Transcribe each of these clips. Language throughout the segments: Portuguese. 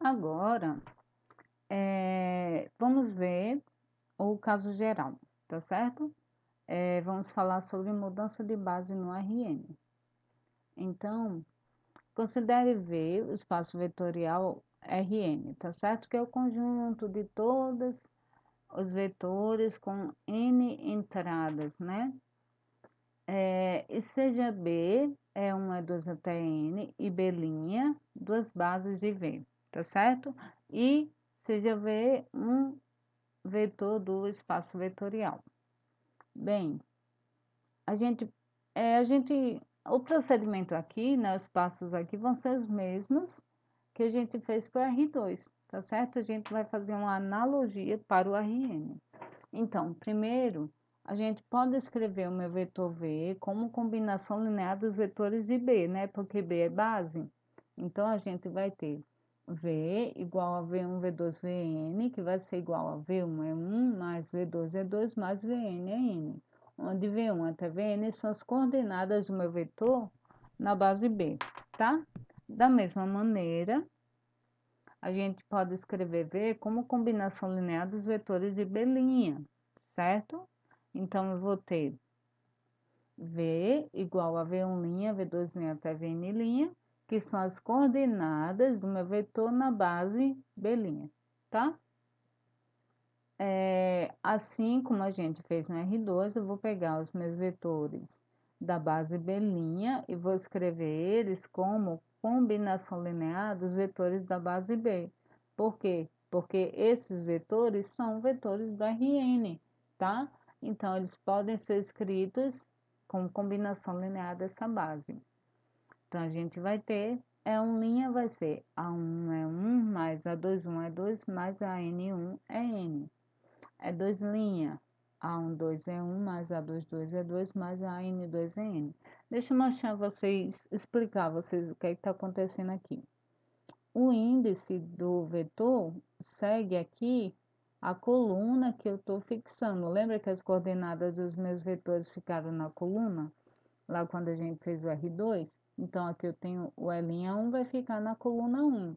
Agora, vamos ver o caso geral, tá certo? Vamos falar sobre mudança de base no RN. Então, considere V o espaço vetorial Rn, tá certo? Que é o conjunto de todos os vetores com N entradas, né? E seja B, E1, E2 até N, e B', duas bases de V, tá certo? E seja V um vetor do espaço vetorial. Bem, a gente, o procedimento aqui, né, os passos aqui vão ser os mesmos que a gente fez para o R2, tá certo? A gente vai fazer uma analogia para o Rn. Então, primeiro, a gente pode escrever o meu vetor V como combinação linear dos vetores de B, né? Porque B é base. Então, a gente vai ter V igual a V1, V2, Vn, que vai ser igual a V1 é 1, mais V2 é 2, mais Vn é N. Onde V1 até Vn são as coordenadas do meu vetor na base B, tá? Da mesma maneira, a gente pode escrever V como combinação linear dos vetores de B', certo? Então, eu vou ter V igual a V1', V2' até Vn', que são as coordenadas do meu vetor na base B', tá? Assim como a gente fez no R2, eu vou pegar os meus vetores da base B' e vou escrever eles como combinação linear dos vetores da base B. Por quê? Porque esses vetores são vetores do Rn, tá? Então, eles podem ser escritos como combinação linear dessa base. Então, a gente vai ter, E1' vai ser A1 é 1, mais A2 é 2, mais a N1 é N. É 2', A1, 2 é 1, mais A2, 2 é 2, mais a N2 é N. Deixa eu mostrar vocês, explicar a vocês o que está acontecendo aqui. O índice do vetor segue aqui a coluna que eu estou fixando. Lembra que as coordenadas dos meus vetores ficaram na coluna? Lá quando a gente fez o R2? Então, aqui eu tenho o E'1 vai ficar na coluna 1.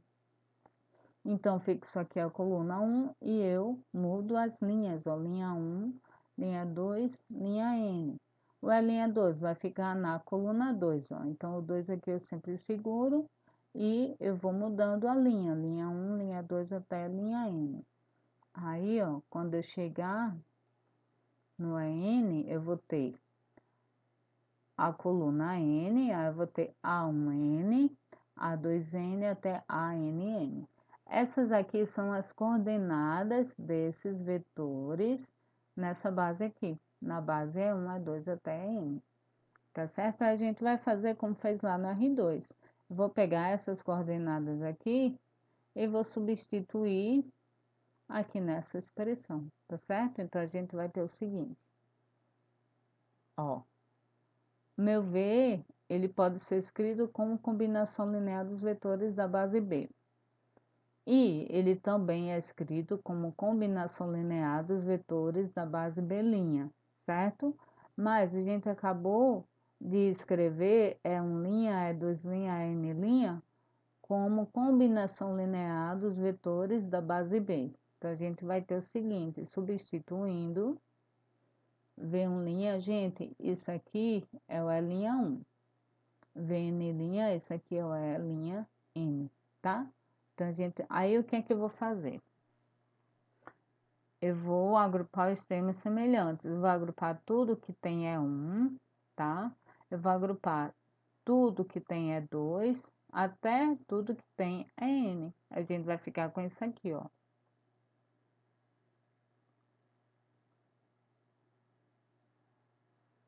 Então, fixo aqui a coluna 1 e eu mudo as linhas, ó, linha 1, linha 2, linha N. O E'2 vai ficar na coluna 2, ó. Então, o 2 aqui eu sempre seguro e eu vou mudando a linha 1, linha 2 até a linha N. Aí, ó, quando eu chegar no EN, eu vou ter a coluna N, aí eu vou ter A1N, A2N até ANN. Essas aqui são as coordenadas desses vetores nessa base aqui, na base E1, E2 até N, tá certo? Aí a gente vai fazer como fez lá no R2. Vou pegar essas coordenadas aqui e vou substituir aqui nessa expressão, tá certo? Então, a gente vai ter o seguinte, ó. Meu V, ele pode ser escrito como combinação linear dos vetores da base B. E ele também é escrito como combinação linear dos vetores da base B', certo? Mas a gente acabou de escrever E1', E2', N' como combinação linear dos vetores da base B. Então, a gente vai ter o seguinte, substituindo V1', gente, isso aqui é o E'1. Vn', esse aqui é o E', tá? Então, gente, aí o que é que eu vou fazer? Eu vou agrupar os termos semelhantes. Eu vou agrupar tudo que tem E1, tá? Eu vou agrupar tudo que tem E2, até tudo que tem N. A gente vai ficar com isso aqui, ó.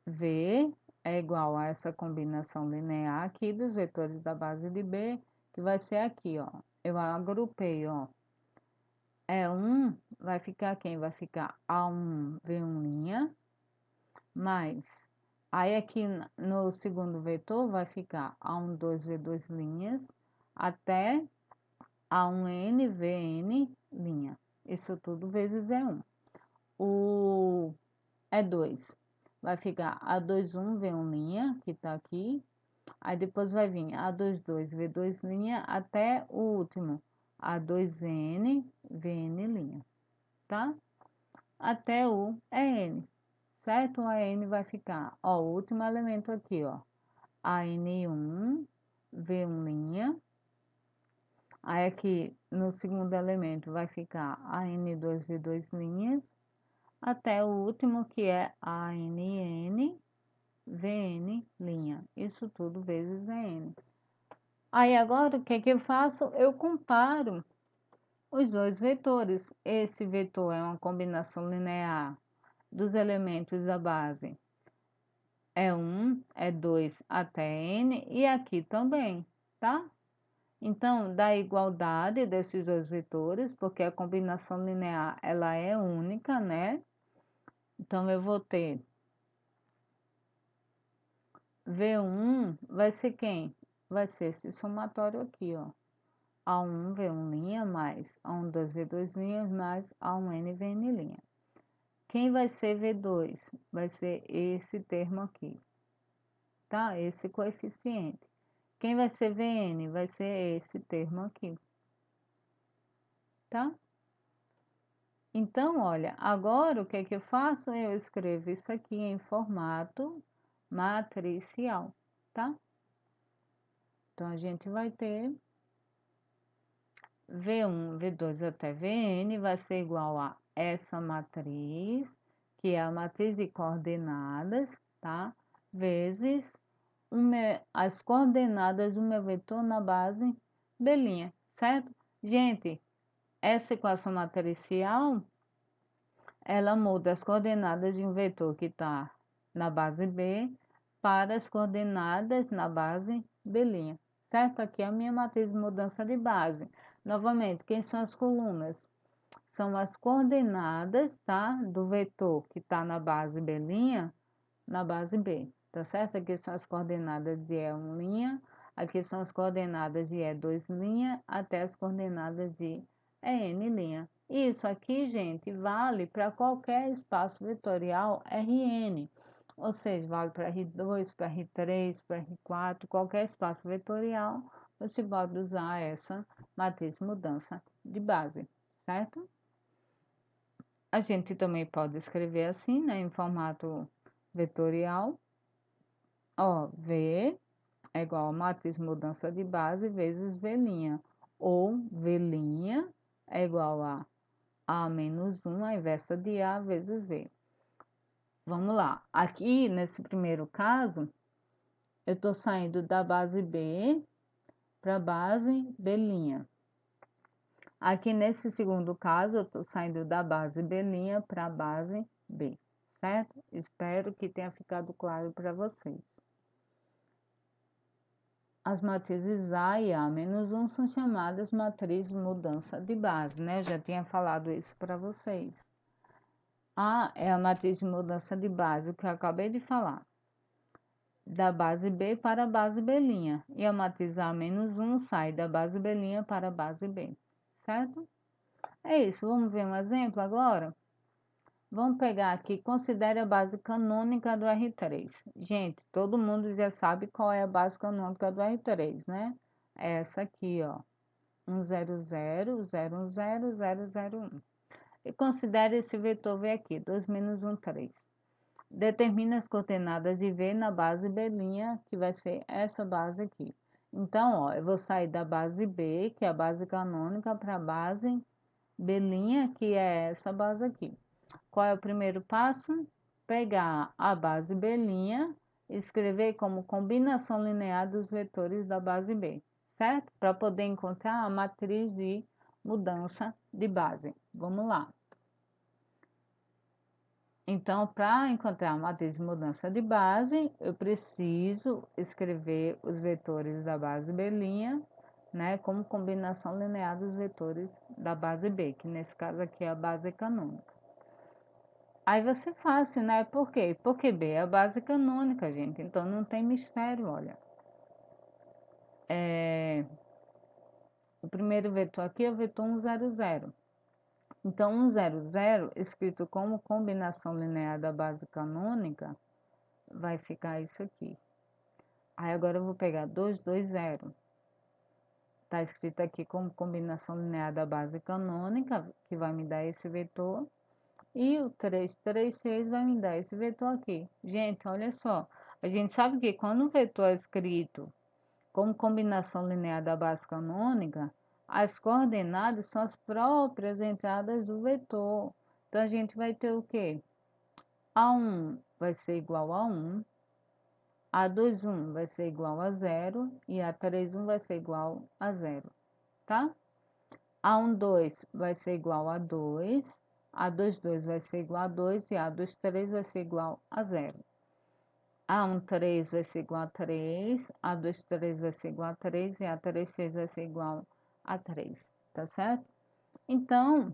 V é igual a essa combinação linear aqui dos vetores da base de B, que vai ser aqui, ó. Eu agrupei, ó. E1 vai ficar quem? Vai ficar A1, V1', mais. Aí aqui no segundo vetor vai ficar A1, 2, V2', até A1N, Vn'. Isso tudo vezes E1. O E2 vai ficar A21, V1', que tá aqui. Aí depois vai vir A22, V2', até o último, A2N, VN', tá? Até o EN, certo? O EN vai ficar, ó, o último elemento aqui, ó, AN1, V1', aí aqui no segundo elemento vai ficar AN2, V2', até o último que é ANN, VN', isso tudo vezes EN. Aí agora o que que eu faço? Eu comparo os dois vetores. Esse vetor é uma combinação linear dos elementos da base E1, E2 até N, e aqui também, tá? Então, dá igualdade desses dois vetores, porque a combinação linear, ela é única, né? Então, eu vou ter V1 vai ser quem? Vai ser esse somatório aqui, ó. A1, V1' mais A12, V2' mais A1N, VN'. Quem vai ser V2? Vai ser esse termo aqui, tá? Esse coeficiente. Quem vai ser VN? Vai ser esse termo aqui, tá? Então, olha, agora o que é que eu faço? Eu escrevo isso aqui em formato matricial, tá? Então, a gente vai ter V1, V2 até Vn vai ser igual a essa matriz, que é a matriz de coordenadas, tá? Vezes as coordenadas do meu vetor na base B', certo? Gente, essa equação matricial, ela muda as coordenadas de um vetor que está na base B para as coordenadas na base B', certo? Aqui é a minha matriz de mudança de base. Novamente, quem são as colunas? São as coordenadas, tá? Do vetor que está na base B', na base B, tá certo? Aqui são as coordenadas de E1', aqui são as coordenadas de E2', até as coordenadas de EN'. Isso aqui, gente, vale para qualquer espaço vetorial Rn, ou seja, vale para R2, para R3, para R4, qualquer espaço vetorial, você pode usar essa matriz de mudança de base, certo? A gente também pode escrever assim, né, em formato vetorial. Ó, V é igual a matriz de mudança de base vezes V', ou V' é igual a A menos 1, a inversa de A vezes V. Vamos lá, aqui nesse primeiro caso, eu estou saindo da base B para a base B'. Aqui nesse segundo caso, eu estou saindo da base B' para a base B, certo? Espero que tenha ficado claro para vocês. As matrizes A e A menos 1 são chamadas matrizes de mudança de base, né? Já tinha falado isso para vocês. A é a matriz de mudança de base, o que eu acabei de falar. Da base B para a base B'. E a matriz A menos 1 sai da base B' para a base B, certo? É isso, vamos ver um exemplo agora? Vamos pegar aqui, considere a base canônica do R3. Gente, todo mundo já sabe qual é a base canônica do R3, né? É essa aqui, ó. 100, 010, 001. E considere esse vetor V aqui, 2 menos 1, 3. Determina as coordenadas de V na base B', que vai ser essa base aqui. Então, ó, eu vou sair da base B, que é a base canônica, para a base B', que é essa base aqui. Qual é o primeiro passo? Pegar a base B', escrever como combinação linear dos vetores da base B, certo? Para poder encontrar a matriz de mudança de base. Vamos lá. Então, para encontrar a matriz de mudança de base, eu preciso escrever os vetores da base B', né, como combinação linear dos vetores da base B, que nesse caso aqui é a base canônica. Aí vai ser fácil, né? Por quê? Porque B é a base canônica, gente. Então não tem mistério, olha. O primeiro vetor aqui é o vetor 100. Então 100, escrito como combinação linear da base canônica, vai ficar isso aqui. Aí agora eu vou pegar 220. Está escrito aqui como combinação linear da base canônica, que vai me dar esse vetor. E o 3, 3, 6 vai me dar esse vetor aqui. Gente, olha só. A gente sabe que quando o vetor é escrito como combinação linear da base canônica, as coordenadas são as próprias entradas do vetor. Então, a gente vai ter o quê? A1 vai ser igual a 1, A21 vai ser igual a 0 e A31 vai ser igual a 0, tá? A12 vai ser igual a 2, A22 vai ser igual a 2 e A23 vai ser igual a 0. A13 vai ser igual a 3, A23 vai ser igual a 3 e A36 vai ser igual a 3, tá certo? Então,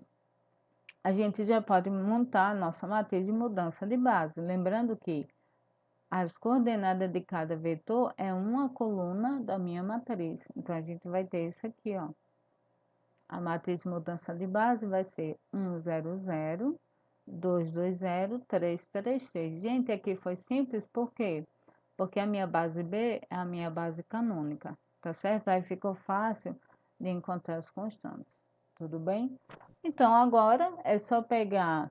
a gente já pode montar a nossa matriz de mudança de base. Lembrando que as coordenadas de cada vetor é uma coluna da minha matriz. Então, a gente vai ter isso aqui, ó. A matriz de mudança de base vai ser 1, 0, 0, 2, 2, 0, 3, 3, 3. Gente, aqui foi simples, por quê? Porque a minha base B é a minha base canônica, tá certo? Aí ficou fácil de encontrar as constantes, tudo bem? Então, agora é só pegar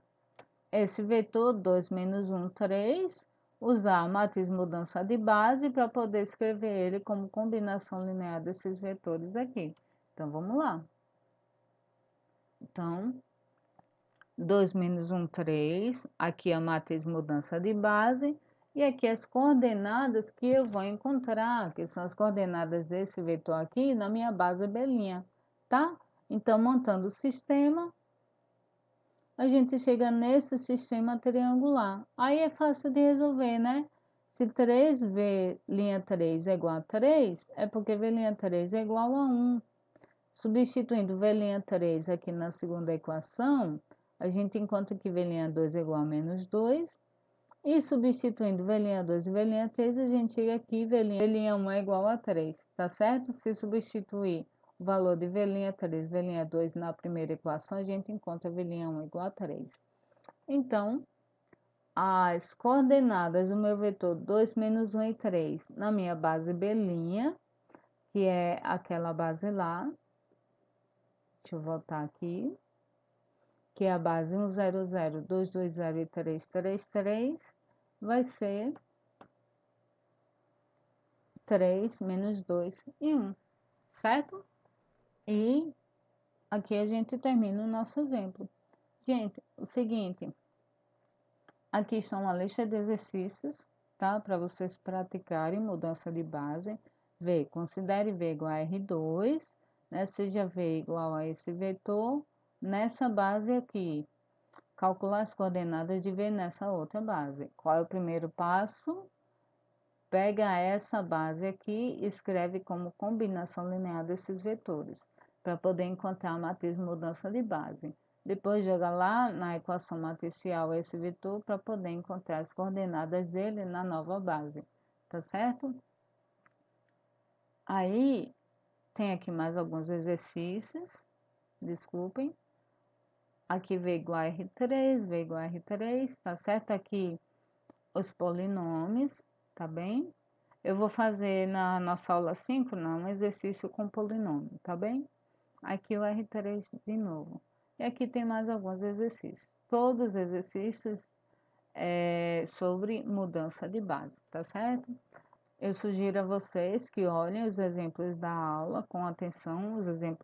esse vetor 2 menos 1, 3, usar a matriz mudança de base para poder escrever ele como combinação linear desses vetores aqui. Então, vamos lá. Então, 2 menos 1, 3. Aqui a matriz mudança de base. E aqui as coordenadas que eu vou encontrar, que são as coordenadas desse vetor aqui na minha base B', tá? Então, montando o sistema, a gente chega nesse sistema triangular. Aí é fácil de resolver, né? Se 3V'3 é igual a 3, é porque V'3 é igual a 1. Substituindo V'3 aqui na segunda equação, a gente encontra que V'2 é igual a menos 2. E substituindo V'2 e V'3, a gente chega aqui, V'1 é igual a 3, tá certo? Se substituir o valor de V'3 e V'2 na primeira equação, a gente encontra V'1 igual a 3. Então, as coordenadas do meu vetor 2 menos 1 e 3 na minha base B', que é aquela base lá, deixa eu voltar aqui, que é a base 1, 0, 0, 2, 2, 0 e 3, 3, 3, vai ser 3 menos 2 e 1, certo? E aqui a gente termina o nosso exemplo. Gente, o seguinte, aqui está uma lista de exercícios, tá? Para vocês praticarem mudança de base. Considere V igual a R2, né? Seja V igual a esse vetor nessa base aqui. Calcular as coordenadas de V nessa outra base. Qual é o primeiro passo? Pega essa base aqui e escreve como combinação linear desses vetores, para poder encontrar a matriz de mudança de base. Depois joga lá na equação matricial esse vetor para poder encontrar as coordenadas dele na nova base, tá certo? Aí tem aqui mais alguns exercícios, desculpem. Aqui V igual a R3, V igual a R3, tá certo? Aqui os polinômios, tá bem? Eu vou fazer na nossa aula 5, não, um exercício com polinômio, tá bem? Aqui o R3 de novo. E aqui tem mais alguns exercícios. Todos os exercícios sobre mudança de base, tá certo? Eu sugiro a vocês que olhem os exemplos da aula com atenção,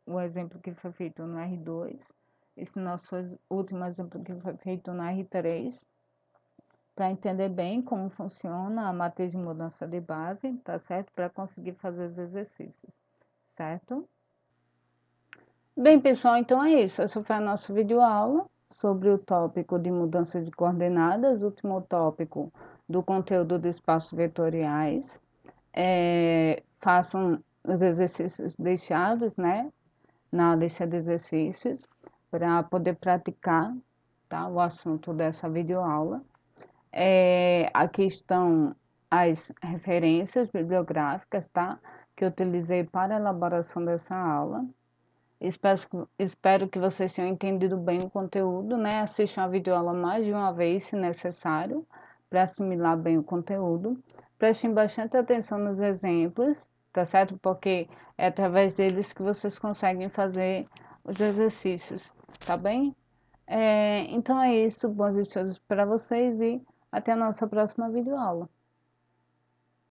o exemplo que foi feito no R2, esse nosso último exemplo que foi feito no R3, para entender bem como funciona a matriz de mudança de base, tá certo? Para conseguir fazer os exercícios, certo? Bem, pessoal, então é isso. Essa foi a nossa videoaula sobre o tópico de mudança de coordenadas, último tópico do conteúdo de espaços vetoriais. Façam os exercícios deixados, né, na lista de exercícios, para poder praticar, tá, o assunto dessa videoaula. Aqui estão as referências bibliográficas, tá? Que eu utilizei para a elaboração dessa aula. Espero que vocês tenham entendido bem o conteúdo, né? Assistam a videoaula mais de uma vez, se necessário, para assimilar bem o conteúdo. Prestem bastante atenção nos exemplos, tá certo? Porque é através deles que vocês conseguem fazer os exercícios, tá bem? Então é isso, bons estudos para vocês e até a nossa próxima videoaula.